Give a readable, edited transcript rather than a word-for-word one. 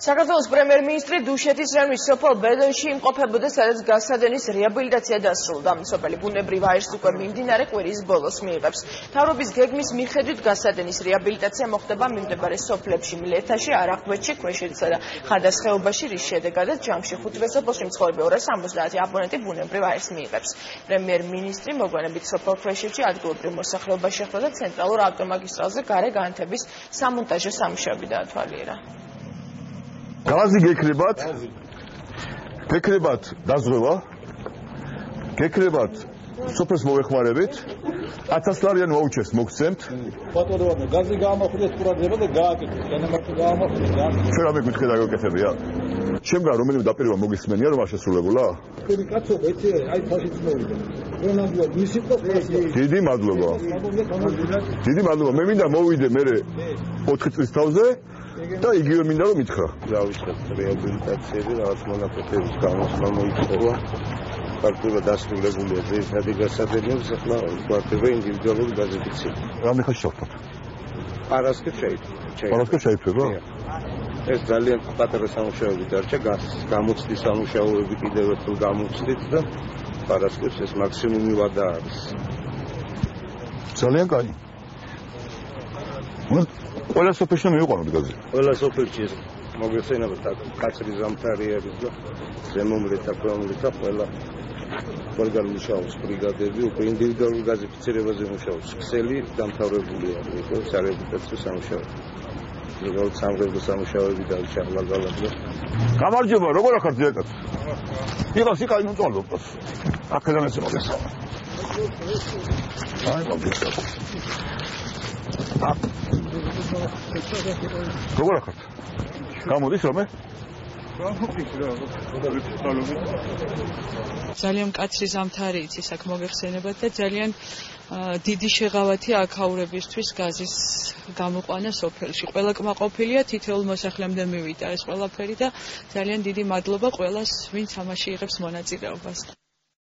საქართველოს პრემიერ-მინისტრი დუშეთის რემის სოფელ ბედონში იმყოფებოდა, სადაც გასადენის რეაბილიტაცია დასრულდა. სოფელი ბუნებრივ აირს უკვე მიმდინარე კვირის ბოლოს მიიღებს. მთავრობის გეგმის მიხედვით გასადენის რეაბილიტაცია მოხდება მიმდებარე სოფლებში მლეთაში, არახვეთში, ქვეშეთსა და ხადას ხეობაში, რის შედეგადაც ჯამში 5 სოფელში მცხოვრები 270 აბონენტი ბუნებრივ აირს მიიღებს. პრემიერ-მინისტრი მოგვიანებით სოფელ ქვეშეთში ადგილობრივ მოსახლეობას შეხვდა და ცენტრალურ ავტომაგისტრალზე გარე განათების სამონტაჟო სამუშაოები დაათვალიერა. გაზი გეკრებათ დაზღვევა, გეკრებათ სოფელს მოეხმარებით, 1000 ლარიანი ვაუჩერს მოგცემთ. ბატონო, გაზი გაამახვილეთ ყურადღება და გააკეთეთ. განამარტო გაამახვილეთ. ჩვენ რამე გითხრა დაგაკეთებია. შემდგარ რომელიმე დაპირება მოგისმენია რომ არ შესრულებულა? თქვენი კაცობა ეცე აი ფაშიც მოვიდა. რონალდო მისი პროფესია. დიდი მადლობა. მე მინდა მოვიდე მე 4 წლის თავზე და იგივე მინდა რომ მითხრა. დავიწყეთ რეაბილიტაციები, რაღაც მონაკვეთების გამოსვლა მოიწოვა. პრაქტიკულად დასრულებულია ძირითადი გასადენები, ახლა გვარდება ინდივიდუალური გაზიფიცირება. რამე ხანში შევხვდით? არასდროს შეიფება? ეს ძალიან პატარა სამუშაოები დარჩა, გამოცდის სამუშაოები კიდევ ერთხელ გამოცდით და არასდროს ეს მაქსიმუმი ვადა არის. ძალიან კაი. ყველა სოფელში მივიყვანოთ გაზი. ყველა სოფელში მოგეხსენებათ კაცრი ზამთარიების და ზემომლეთა ქვემლეთა ყველა ყველგან მუშაობს ბრიგადები, უკვე ინდივიდუალურ გაზიფიცირებაზე მუშაობს. ქსელი დამთავრებული არის, იყო სარეაბილიტაციო სამუშაოები. როგორც სამხედრო სამუშაოები დაიჭრა ლაგალაგლა. გამარჯობა, როგორ ახართ ზიაკაც? იყავს იქ მოწონდოს. აქედან ეს მოგეს. აი მოგეს. როგორ ახართ? გამოდის რომე? ძალიან მკაცრი ზამთარი იცის აქ მოგეხსენებათ და ძალიან დიდი შეღავათია აქაურებისთვის გაზის გამოყვანა სოფელში. ყველა კმაყოფილია, თითოეულ მოსახლემდე მივიდა ეს ყველაფერი და ძალიან დიდი მადლობა ყველას, ვინც ამაში იღებს მონაწილეობას.